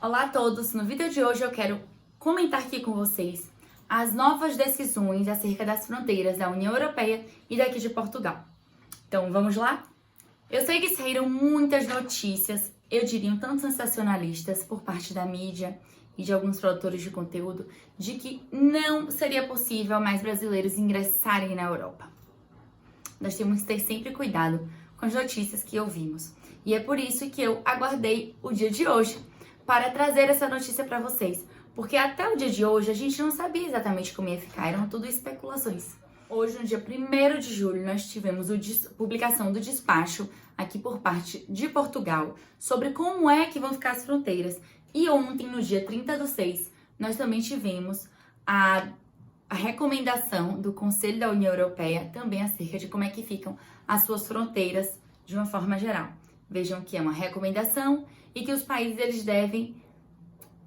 Olá a todos! No vídeo de hoje eu quero comentar aqui com vocês as novas decisões acerca das fronteiras da União Europeia e daqui de Portugal. Então vamos lá? Eu sei que saíram muitas notícias, eu diria um tanto sensacionalistas por parte da mídia e de alguns produtores de conteúdo de que não seria possível mais brasileiros ingressarem na Europa. Nós temos que ter sempre cuidado com as notícias que ouvimos. E é por isso que eu aguardei o dia de hoje para trazer essa notícia para vocês. Porque até o dia de hoje a gente não sabia exatamente como ia ficar, eram tudo especulações. Hoje, no dia 1º de julho, nós tivemos a publicação do despacho aqui por parte de Portugal sobre como é que vão ficar as fronteiras. E ontem, no dia 30/6, nós também tivemos a recomendação do Conselho da União Europeia também acerca de como é que ficam as suas fronteiras de uma forma geral. Vejam que é uma recomendação e que os países eles devem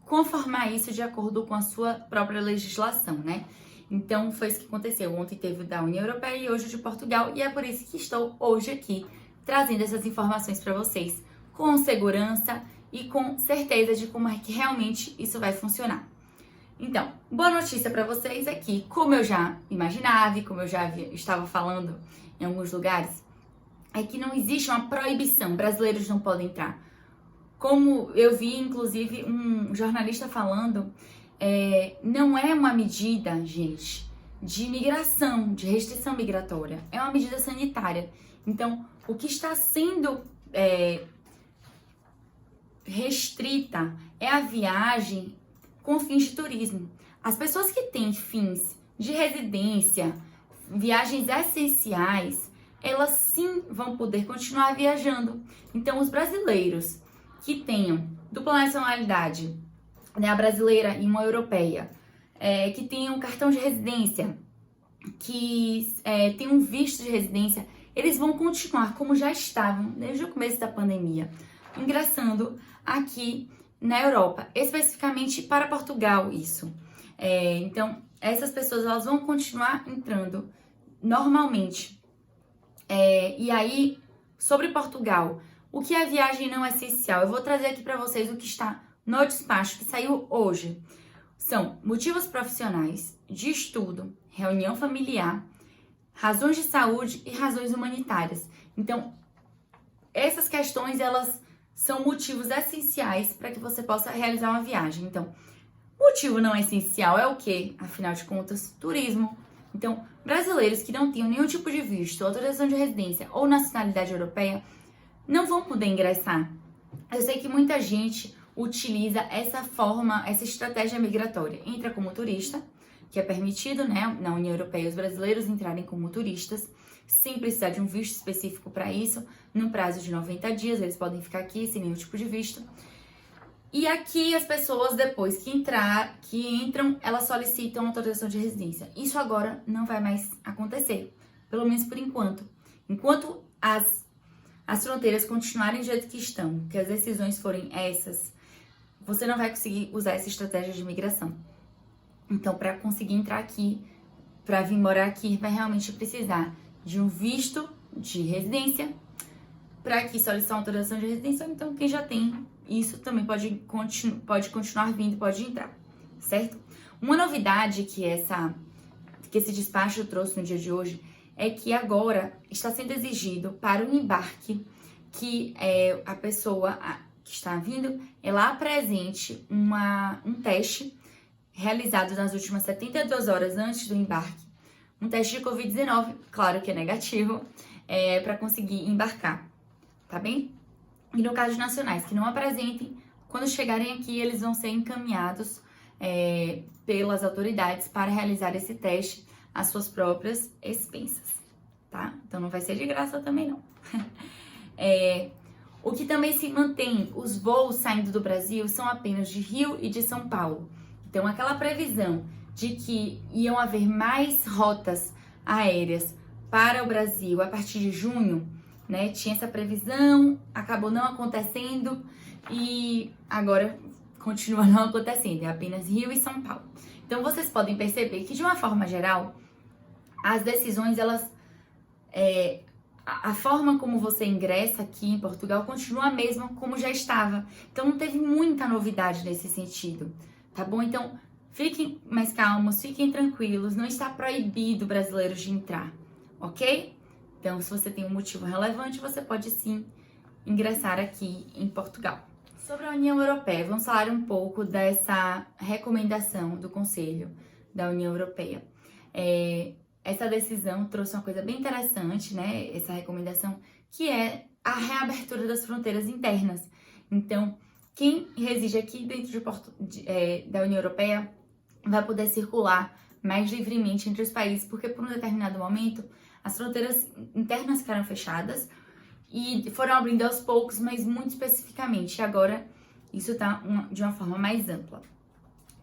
conformar isso de acordo com a sua própria legislação, né? Então, foi isso que aconteceu. Ontem teve da União Europeia e hoje de Portugal, e é por isso que estou hoje aqui trazendo essas informações para vocês com segurança e com certeza de como é que realmente isso vai funcionar. Então, boa notícia para vocês é que, como eu já imaginava e como eu já estava falando em alguns lugares, é que não existe uma proibição, brasileiros não podem entrar. Como eu vi, inclusive, um jornalista falando, não é uma medida, gente, de migração, de restrição migratória, é uma medida sanitária. Então, o que está sendo restrita é a viagem com fins de turismo. As pessoas que têm fins de residência, viagens essenciais, elas sim vão poder continuar viajando. Então, os brasileiros que tenham dupla nacionalidade, né, a brasileira e uma europeia, que tenham cartão de residência, que tenham visto de residência, eles vão continuar como já estavam desde o começo da pandemia, ingressando aqui na Europa, especificamente para Portugal, isso. Então, essas pessoas elas vão continuar entrando normalmente. E aí, sobre Portugal, o que é viagem não essencial? Eu vou trazer aqui para vocês o que está no despacho que saiu hoje. São motivos profissionais, de estudo, reunião familiar, razões de saúde e razões humanitárias. Então, essas questões, elas são motivos essenciais para que você possa realizar uma viagem. Então, motivo não essencial é o quê? Afinal de contas, turismo. Então, brasileiros que não tenham nenhum tipo de visto, autorização de residência ou nacionalidade europeia não vão poder ingressar. Eu sei que muita gente utiliza essa forma, essa estratégia migratória. Entra como turista, que é permitido, né, na União Europeia os brasileiros entrarem como turistas, sem precisar de um visto específico para isso, no prazo de 90 dias, eles podem ficar aqui sem nenhum tipo de visto. E aqui as pessoas, depois que entram, elas solicitam autorização de residência. Isso agora não vai mais acontecer, pelo menos por enquanto. Enquanto as fronteiras continuarem do jeito que estão, que as decisões forem essas, você não vai conseguir usar essa estratégia de migração. Então, para conseguir entrar aqui, para vir morar aqui, vai realmente precisar de um visto de residência, para aqui solicitar uma autorização de residência. Então, quem já tem isso também pode continuar vindo, pode entrar, certo? Uma novidade que esse despacho trouxe no dia de hoje é que agora está sendo exigido para o embarque que a pessoa que está vindo, ela apresente um teste realizado nas últimas 72 horas antes do embarque, um teste de Covid-19, claro que é negativo, para conseguir embarcar, tá bem? E no caso de nacionais que não apresentem, quando chegarem aqui, eles vão ser encaminhados pelas autoridades para realizar esse teste às suas próprias expensas, tá? Então não vai ser de graça também não. O que também se mantém, os voos saindo do Brasil são apenas de Rio e de São Paulo. Então aquela previsão de que iam haver mais rotas aéreas para o Brasil a partir de junho, né? Tinha essa previsão, acabou não acontecendo e agora continua não acontecendo, é apenas Rio e São Paulo. Então vocês podem perceber que de uma forma geral, as decisões, elas a forma como você ingressa aqui em Portugal continua a mesma como já estava. Então não teve muita novidade nesse sentido, tá bom? Então fiquem mais calmos, fiquem tranquilos, não está proibido brasileiros de entrar, ok? Então se você tem um motivo relevante, você pode sim ingressar aqui em Portugal. Sobre a União Europeia, vamos falar um pouco dessa recomendação do Conselho da União Europeia. Essa decisão trouxe uma coisa bem interessante, né? Essa recomendação, que é a reabertura das fronteiras internas. Então, quem reside aqui dentro da União Europeia vai poder circular mais livremente entre os países, porque por um determinado momento as fronteiras internas ficaram fechadas e foram abrindo aos poucos, mas muito especificamente. E agora isso está de uma forma mais ampla.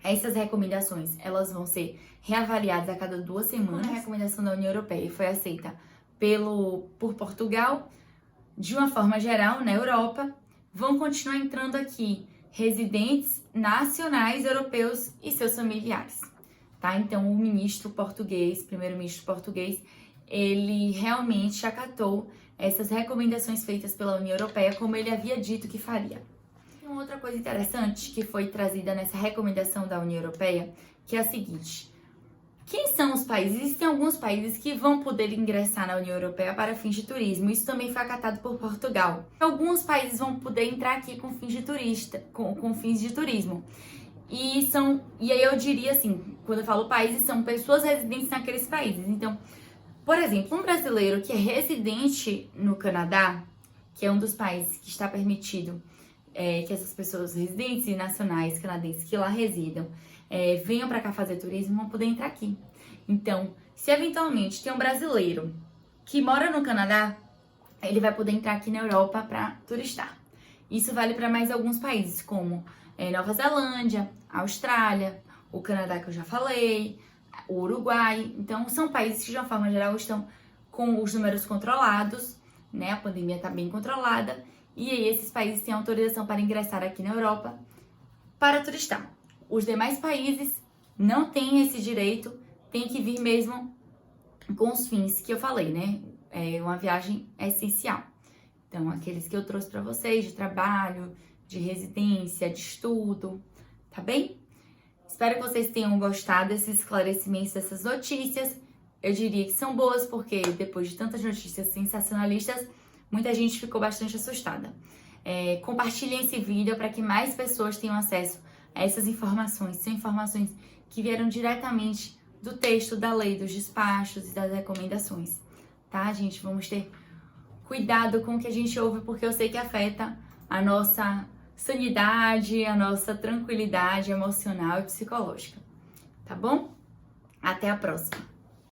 Essas recomendações, elas vão ser reavaliadas a cada 2 semanas. A recomendação da União Europeia foi aceita por Portugal, de uma forma geral, na Europa, vão continuar entrando aqui residentes nacionais europeus e seus familiares, tá? Então, o primeiro-ministro português, ele realmente acatou essas recomendações feitas pela União Europeia, como ele havia dito que faria. Uma outra coisa interessante que foi trazida nessa recomendação da União Europeia, que é a seguinte: quem são os países? Existem alguns países que vão poder ingressar na União Europeia para fins de turismo. Isso também foi acatado por Portugal. Alguns países vão poder entrar aqui com fins de turismo. E aí eu diria assim, quando eu falo países, são pessoas residentes naqueles países. Então, por exemplo, um brasileiro que é residente no Canadá, que é um dos países que está permitido que essas pessoas residentes e nacionais canadenses que lá residam venham para cá fazer turismo, vão poder entrar aqui. Então, se eventualmente tem um brasileiro que mora no Canadá, ele vai poder entrar aqui na Europa para turistar. Isso vale para mais alguns países, como Nova Zelândia, Austrália, o Canadá que eu já falei, o Uruguai. Então, são países que de uma forma geral estão com os números controlados, né? A pandemia está bem controlada. E aí esses países têm autorização para ingressar aqui na Europa para turistar. Os demais países não têm esse direito, tem que vir mesmo com os fins que eu falei, né? Uma viagem essencial. Então, aqueles que eu trouxe para vocês, de trabalho, de residência, de estudo, tá bem? Espero que vocês tenham gostado desses esclarecimentos, dessas notícias. Eu diria que são boas, porque depois de tantas notícias sensacionalistas, muita gente ficou bastante assustada. Compartilhem esse vídeo para que mais pessoas tenham acesso a essas informações. São informações que vieram diretamente do texto da lei, dos despachos e das recomendações. Tá, gente? Vamos ter cuidado com o que a gente ouve, porque eu sei que afeta a nossa sanidade, a nossa tranquilidade emocional e psicológica. Tá bom? Até a próxima!